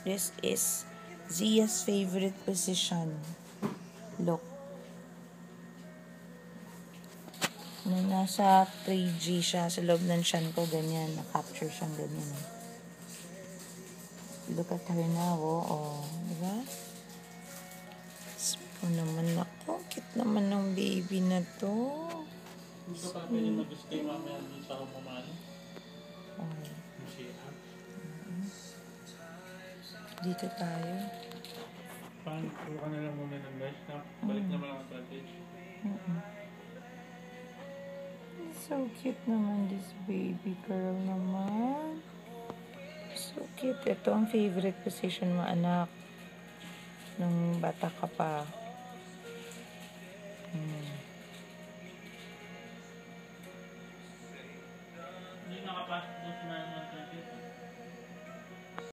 This is Zia's favorite position. Look. Nung nasa 3G siya, sa loob ng tiyan ko, ganyan. Na-capture siyang ganyan. Look at her now, oh. Diba? Oh naman ako. Cute naman ng baby na to. Hindi ko pa pwede mag-stay mamaya sa ako pamano. Okay. Masira. Dito tayo. Paano ka na lang muna ng guys na balik naman ang advantage. So cute naman this baby girl naman. So cute. Ito ang favorite position mo, anak. Nung bata ka pa.